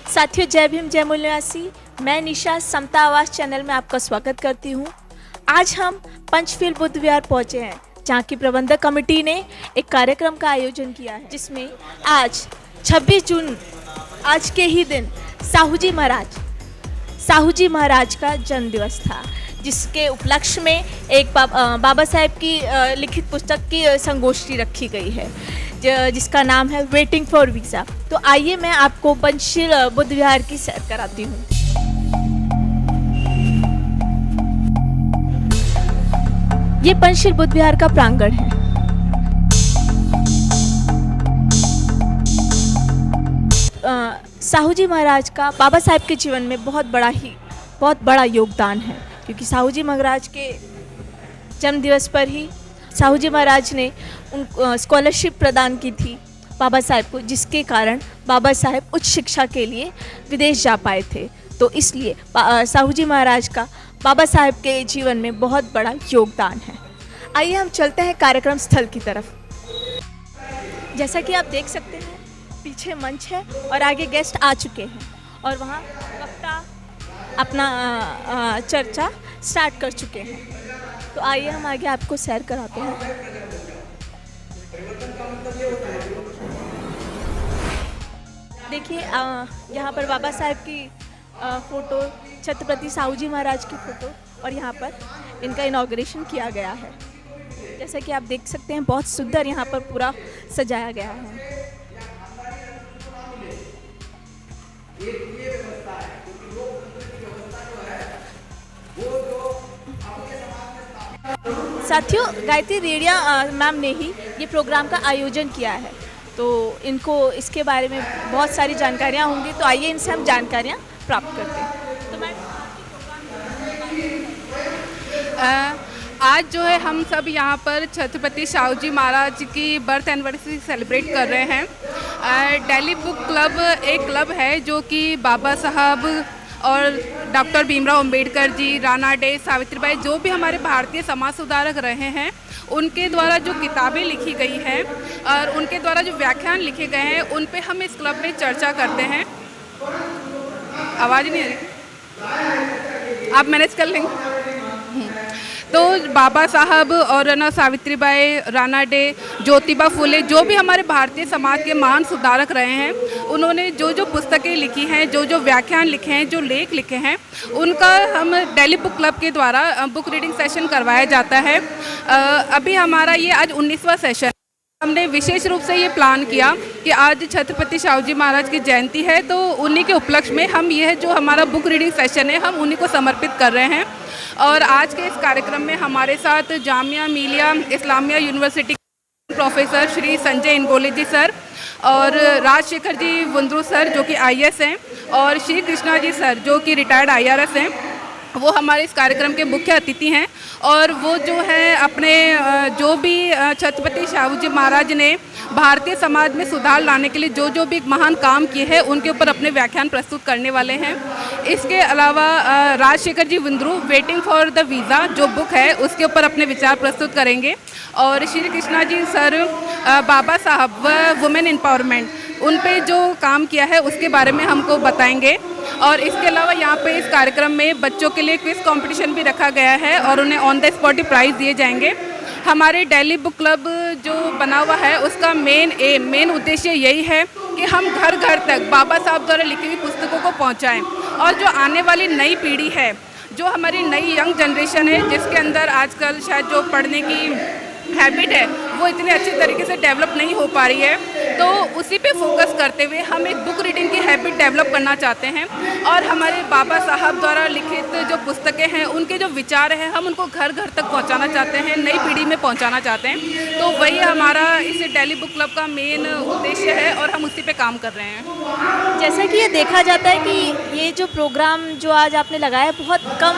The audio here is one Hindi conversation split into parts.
साथियों, जय भीम जय मूल्यवासी। मैं निशा समता आवाज़ चैनल में आपका स्वागत करती हूँ। आज हम पंचशील बुद्ध विहार पहुँचे हैं, जहाँ की प्रबंधक कमेटी ने एक कार्यक्रम का आयोजन किया है, जिसमें आज 26 जून आज के ही दिन साहू जी महाराज का जन्म दिवस था, जिसके उपलक्ष्य में एक बाबा साहेब की लिखित पुस्तक की संगोष्ठी रखी गई है, जिसका नाम है वेटिंग फॉर वीज़ा। तो आइए मैं आपको पंचशील बुद्ध विहार की सैर कराती हूँ। ये पंचशील बुद्ध विहार का प्रांगण है। साहू जी महाराज का बाबा साहेब के जीवन में बहुत बड़ा योगदान है, क्योंकि साहू जी महाराज के जन्म दिवस पर ही साहू जी महाराज ने स्कॉलरशिप प्रदान की थी बाबा साहेब को, जिसके कारण बाबा साहेब उच्च शिक्षा के लिए विदेश जा पाए थे। तो इसलिए साहू जी महाराज का बाबा साहेब के जीवन में बहुत बड़ा योगदान है। आइए हम चलते हैं कार्यक्रम स्थल की तरफ। जैसा कि आप देख सकते हैं, पीछे मंच है और आगे गेस्ट आ चुके हैं और वहाँ वक्ता अपना चर्चा स्टार्ट कर चुके हैं। तो आइए हम आगे आपको सैर कराते हैं। देखिए, यहाँ पर बाबा साहेब की फ़ोटो, छत्रपति साहू जी महाराज की फ़ोटो, और यहाँ पर इनका इनॉग्रेशन किया गया है। जैसा कि आप देख सकते हैं, बहुत सुंदर यहाँ पर पूरा सजाया गया है। साथियों, गायत्री रेडिया मैम ने ही ये प्रोग्राम का आयोजन किया है, तो इनको इसके बारे में बहुत सारी जानकारियाँ होंगी। तो आइए इनसे हम जानकारियाँ प्राप्त करते हैं। तो मैम, आज जो है हम सब यहाँ पर छत्रपति साहू जी महाराज की बर्थ एनिवर्सरी सेलिब्रेट कर रहे हैं। दिल्ली बुक क्लब एक क्लब है जो कि बाबा साहब और डॉक्टर भीमराव अंबेडकर जी, राणा डे, सावित्रीबाई, जो भी हमारे भारतीय समाज सुधारक रहे हैं, उनके द्वारा जो किताबें लिखी गई हैं और उनके द्वारा जो व्याख्यान लिखे गए हैं, उन पे हम इस क्लब में चर्चा करते हैं। आवाज़ नहीं आ रही, आप मैनेज कर लेंगे। तो बाबा साहब और ना सावित्रीबाई, राणा डे, ज्योतिबा फुले, जो भी हमारे भारतीय समाज के महान सुधारक रहे हैं, उन्होंने जो पुस्तकें लिखी हैं, जो व्याख्यान लिखे हैं, जो लेख लिखे हैं, उनका हम दिल्ली बुक क्लब के द्वारा बुक रीडिंग सेशन करवाया जाता है। अभी हमारा ये आज 19वां सेशन। हमने विशेष रूप से ये प्लान किया कि आज छत्रपति साहू जी महाराज की जयंती है, तो उन्हीं के उपलक्ष्य में हम यह जो हमारा बुक रीडिंग सेशन है, हम उन्हीं को समर्पित कर रहे हैं। और आज के इस कार्यक्रम में हमारे साथ जामिया मिलिया इस्लामिया यूनिवर्सिटी प्रोफेसर श्री संजय इंगोले जी सर, और राजशेखर जी वुंद्रू सर जो कि IAS हैं, और श्री कृष्णा जी सर जो कि रिटायर्ड IRS हैं, वो हमारे इस कार्यक्रम के मुख्य अतिथि हैं। और वो जो है अपने जो भी छत्रपति साहू जी महाराज ने भारतीय समाज में सुधार लाने के लिए जो भी महान काम किए हैं, उनके ऊपर अपने व्याख्यान प्रस्तुत करने वाले हैं। इसके अलावा राजशेखर जी वुंद्रू वेटिंग फॉर द वीज़ा जो बुक है, उसके ऊपर अपने विचार प्रस्तुत करेंगे। और श्री कृष्णा जी सर बाबा साहब व वुमेन एम्पावरमेंट, उन पे जो काम किया है उसके बारे में हमको बताएंगे। और इसके अलावा यहाँ पे इस कार्यक्रम में बच्चों के लिए क्विज कंपटीशन भी रखा गया है और उन्हें ऑन द स्पॉट प्राइज़ दिए जाएंगे। हमारे दिल्ली बुक क्लब जो बना हुआ है, उसका मेन उद्देश्य यही है कि हम घर घर तक बाबा साहब द्वारा लिखी हुई पुस्तकों को पहुँचाएँ, और जो आने वाली नई पीढ़ी है, जो हमारी नई यंग जनरेशन है, जिसके अंदर आजकल शायद जो पढ़ने की हैबिट है वो इतने अच्छे तरीके से डेवलप नहीं हो पा रही है, तो उसी पे फोकस करते हुए हम एक बुक रीडिंग की हैबिट डेवलप करना चाहते हैं। और हमारे बाबा साहब द्वारा लिखित जो पुस्तकें हैं, उनके जो विचार हैं, हम उनको घर घर तक पहुंचाना चाहते हैं, नई पीढ़ी में पहुंचाना चाहते हैं। तो वही हमारा इस दिल्ली बुक क्लब का मेन उद्देश्य है और हम उसी पे काम कर रहे हैं। जैसा कि ये देखा जाता है कि ये जो प्रोग्राम जो आज आपने लगाया, बहुत कम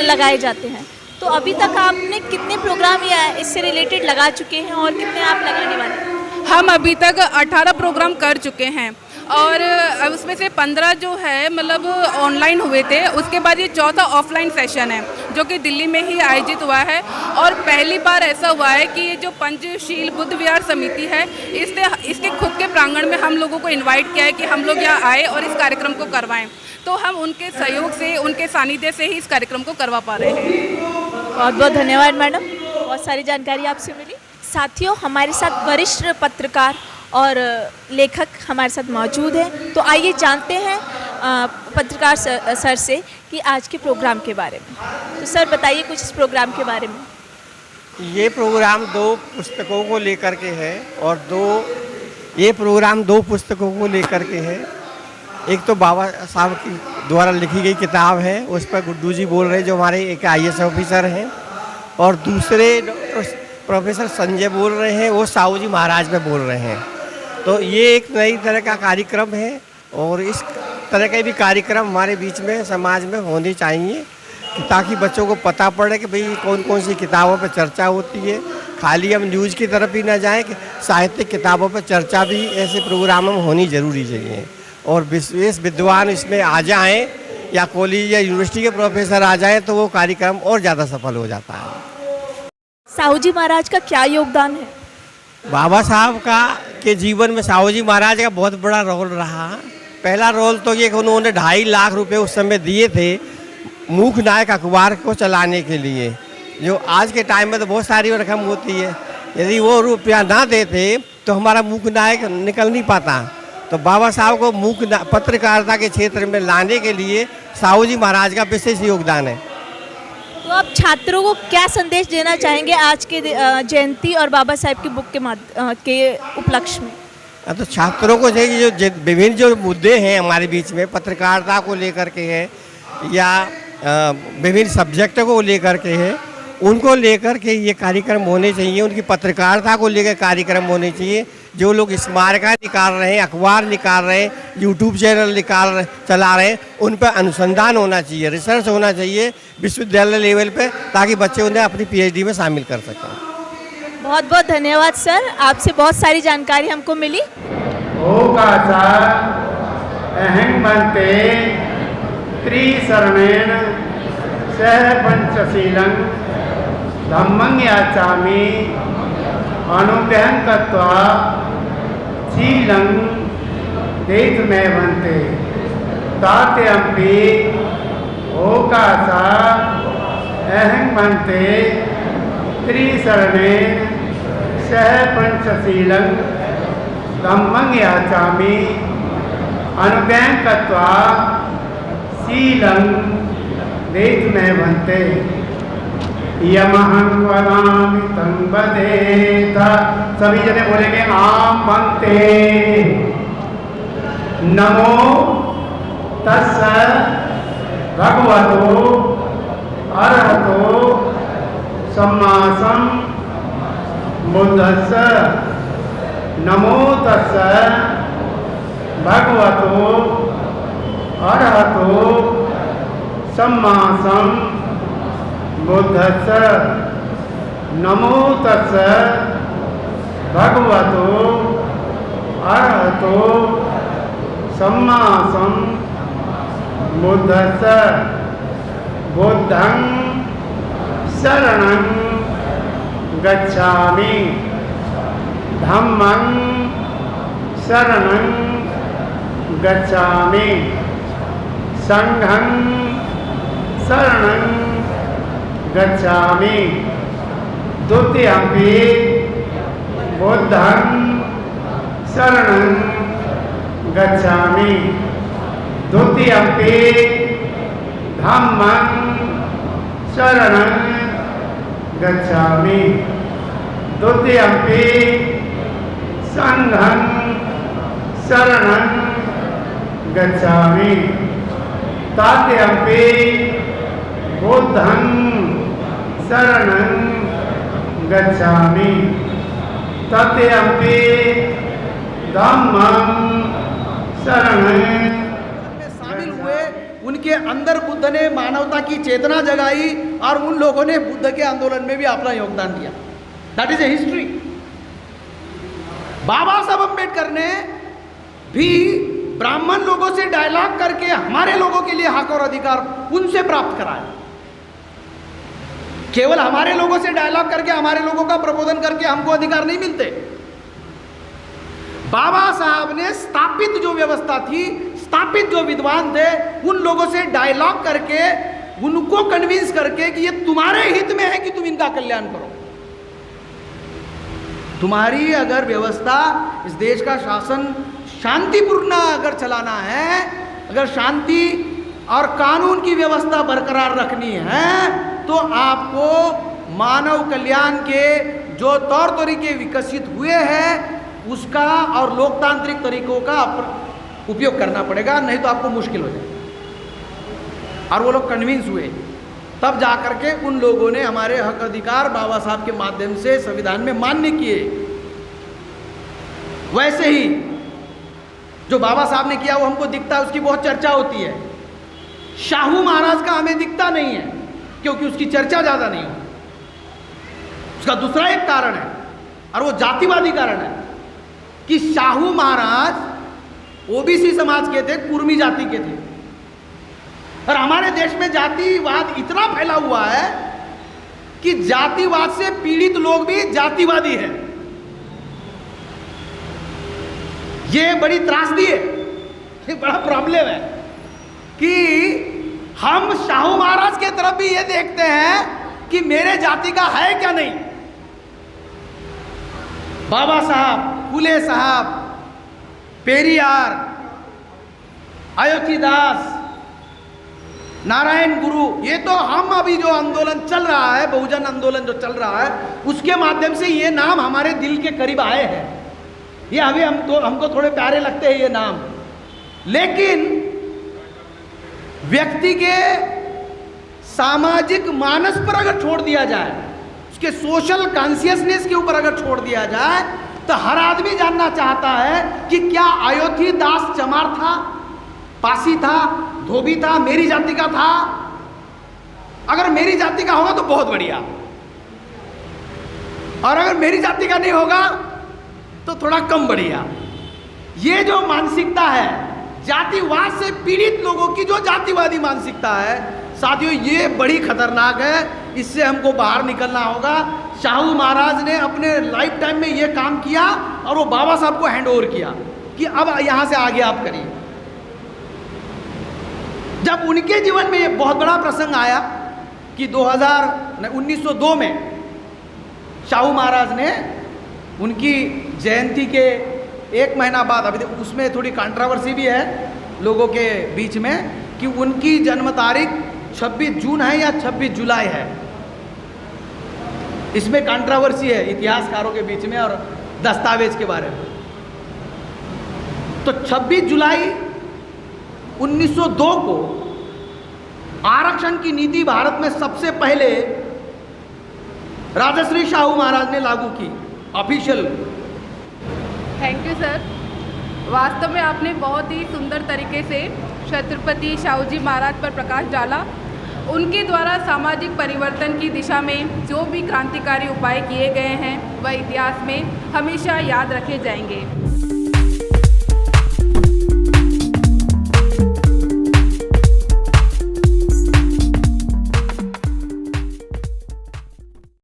लगाए जाते हैं, तो अभी तक आपने कितने प्रोग्राम या इससे रिलेटेड लगा चुके हैं और कितने आप लगाने वाले हैं? हम अभी तक 18 प्रोग्राम कर चुके हैं और उसमें से 15 जो है मतलब ऑनलाइन हुए थे। उसके बाद ये चौथा ऑफलाइन सेशन है जो कि दिल्ली में ही आयोजित हुआ है। और पहली बार ऐसा हुआ है कि ये जो पंचशील बुद्ध विहार समिति है इसके खुद के प्रांगण में हम लोगों को इनवाइट किया है कि हम लोग यहाँ आए और इस कार्यक्रम को करवाएं। तो हम उनके सहयोग से, उनके सानिध्य से ही इस कार्यक्रम को करवा पा रहे हैं। बहुत बहुत धन्यवाद मैडम, बहुत सारी जानकारी आपसे मिली। साथियों, हमारे साथ वरिष्ठ पत्रकार और लेखक हमारे साथ मौजूद हैं। तो आइए जानते हैं पत्रकार सर से कि आज के प्रोग्राम के बारे में। तो सर बताइए कुछ इस प्रोग्राम के बारे में। ये प्रोग्राम 2 पुस्तकों को लेकर के है और ये प्रोग्राम 2 पुस्तकों को लेकर के है। एक तो बाबा साहब की द्वारा लिखी गई किताब है, उस पर गुड्डू जी बोल रहे हैं जो हमारे एक IAS ऑफिसर हैं, और दूसरे प्रोफेसर संजय बोल रहे हैं, वो साहू जी महाराज पे बोल रहे हैं। तो ये एक नई तरह का कार्यक्रम है और इस तरह के भी कार्यक्रम हमारे बीच में समाज में होने चाहिए ताकि बच्चों को पता पड़े कि भाई कौन कौन सी किताबों पर चर्चा होती है। खाली हम न्यूज़ की तरफ ही ना जाएं कि साहित्यिक किताबों पर चर्चा भी ऐसे प्रोग्रामों में होनी ज़रूरी चाहिए और विशेष विद्वान इसमें आ जाएं या कॉलेज या यूनिवर्सिटी के प्रोफेसर आ जाएं तो वो कार्यक्रम और ज़्यादा सफल हो जाता है। साहू जी महाराज का क्या योगदान है? बाबा साहब के जीवन में साहू जी महाराज का बहुत बड़ा रोल रहा। पहला रोल तो ये कि उन्होंने 2.5 लाख रुपए उस समय दिए थे मूक नायक अखबार को चलाने के लिए, जो आज के टाइम में तो बहुत सारी रकम होती है। यदि वो रुपया ना देते तो हमारा मूक नायक निकल नहीं पाता। तो बाबा साहब को पत्रकारिता के क्षेत्र में लाने के लिए साहू जी महाराज का विशेष योगदान है। तो आप छात्रों को क्या संदेश देना चाहेंगे आज के जयंती और बाबा साहब की बुक के उपलक्ष्य में? तो छात्रों को जो विभिन्न जो मुद्दे हैं हमारे बीच में पत्रकारिता को लेकर के है या विभिन्न सब्जेक्टों को लेकर के है, उनको लेकर के ये कार्यक्रम होने चाहिए। उनकी पत्रकारिता को लेकर कार्यक्रम होने चाहिए। जो लोग स्मारका निकाल रहे हैं, अखबार निकाल रहे हैं, यूट्यूब चैनल चला रहे हैं, उन पर अनुसंधान होना चाहिए, रिसर्च होना चाहिए विश्वविद्यालय लेवल पे, ताकि बच्चे उन्हें अपनी PhD में शामिल कर सकें। बहुत बहुत धन्यवाद सर, आपसे बहुत सारी जानकारी हमको मिली। अहं बनते त्रिशरणेन सह पंचशीलं धम्मं याचामि अनुग्रहं कृत्वा शीलं देशमे बनते तात्यंपि ओकासा अहं बनते त्रिशरणेन सह पंचशीलं धम्मं याचामि अनुग्रहं कृत्वा शीलं देशमे बनते यमहं वदामि तं वदेत। सभी जने बोलेंगे आम बनते। नमो तस्स भगवतो अरहतो सम्मा सम्बुद्धस्स। नमो तस्स भगवतो अरहतो सम्मा बुद्धस्स। नमो तस्स भगवतो अरहतो सम्मा बुद्धस्स। बुद्धं शरणं गच्छामि धम्मं शरणं गच्छामि संघं शरणं गच्छामि द्वितीयंपि बुद्धं शरणं गच्छामि द्वितीयंपि धम्मं शरणं गच्छामि द्वितीयंपि संघं शरणं गच्छामि तृतीयंपि बुद्धं शरणं गच्छामि तृतीयंपि धम्मं शरणं। शामिल हुए, उनके अंदर बुद्ध ने मानवता की चेतना जगाई और उन लोगों ने बुद्ध के आंदोलन में भी अपना योगदान दिया। That is a history. Baba Saheb Ambedkar ने भी ब्राह्मण लोगों से डायलॉग करके हमारे लोगों के लिए हक और अधिकार उनसे प्राप्त कराए। केवल हमारे लोगों से डायलॉग करके, हमारे लोगों का प्रबोधन करके हमको अधिकार नहीं मिलते। बाबा साहब ने स्थापित जो व्यवस्था थी, स्थापित जो विद्वान थे, उन लोगों से डायलॉग करके, उनको कन्विंस करके कि ये तुम्हारे हित में है कि तुम इनका कल्याण करो। तुम्हारी अगर व्यवस्था, इस देश का शासन शांतिपूर्ण अगर चलाना है, अगर शांति और कानून की व्यवस्था बरकरार रखनी है, तो आपको मानव कल्याण के जो तौर तरीके विकसित हुए हैं उसका और लोकतांत्रिक तरीकों का उपयोग करना पड़ेगा, नहीं तो आपको मुश्किल हो जाएगा। और वो लोग कन्विंस हुए, तब जाकर के उन लोगों ने हमारे हक अधिकार बाबा साहब के माध्यम से संविधान में मान्य किए। वैसे ही जो बाबा साहब ने किया वो हमको दिखता है, उसकी बहुत चर्चा होती है। शाहू महाराज का हमें दिखता नहीं है क्योंकि उसकी चर्चा ज्यादा नहीं हो। उसका दूसरा एक कारण है, और वो जातिवादी कारण है कि शाहू महाराज ओबीसी समाज के थे, कुर्मी जाति के थे। और हमारे देश में जातिवाद इतना फैला हुआ है कि जातिवाद से पीड़ित लोग भी जातिवादी हैं। ये बड़ी त्रासदी है, ये बड़ा प्रॉब्लम है कि हम शाहू महाराज के तरफ भी ये देखते हैं कि मेरे जाति का है क्या नहीं। बाबा साहब, फूले साहब, पेरियार, अयोध्यादास, नारायण गुरु, ये तो हम अभी जो आंदोलन चल रहा है, बहुजन आंदोलन जो चल रहा है, उसके माध्यम से ये नाम हमारे दिल के करीब आए हैं। ये अभी हमको थोड़े प्यारे लगते हैं ये नाम, लेकिन व्यक्ति के सामाजिक मानस पर अगर छोड़ दिया जाए, उसके सोशल कॉन्शियसनेस के ऊपर अगर छोड़ दिया जाए, तो हर आदमी जानना चाहता है कि क्या अयोध्यादास चमार था, पासी था, धोबी था, मेरी जाति का था। अगर मेरी जाति का होगा तो बहुत बढ़िया, और अगर मेरी जाति का नहीं होगा तो थोड़ा कम बढ़िया। ये जो मानसिकता है, जातिवाद से पीड़ित लोगों की जो जातिवादी मानसिकता है, साथियों, ये बड़ी खतरनाक है। इससे हमको बाहर निकलना होगा। शाहू महाराज ने अपने लाइफ टाइम में ये काम किया और वो बाबा साहब को हैंड ओवर किया कि अब यहां से आगे आप करिए। जब उनके जीवन में ये बहुत बड़ा प्रसंग आया कि 1902 में शाहू महाराज ने उनकी जयंती के एक महीना बाद, अभी उसमें थोड़ी कंट्रोवर्सी भी है लोगों के बीच में कि उनकी जन्म तारीख 26 जून है या 26 जुलाई है। इसमें कंट्रोवर्सी है इतिहासकारों के बीच में और दस्तावेज के बारे में। तो 26 जुलाई 1902 को आरक्षण की नीति भारत में सबसे पहले राजश्री शाहू महाराज ने लागू की, ऑफिशियल। Thank you sir. वास्तव में आपने बहुत ही सुंदर तरीके से छत्रपति शाहू जी महाराज पर प्रकाश डाला। उनके द्वारा सामाजिक परिवर्तन की दिशा में जो भी क्रांतिकारी उपाय किए गए हैं वह इतिहास में हमेशा याद रखे जाएंगे।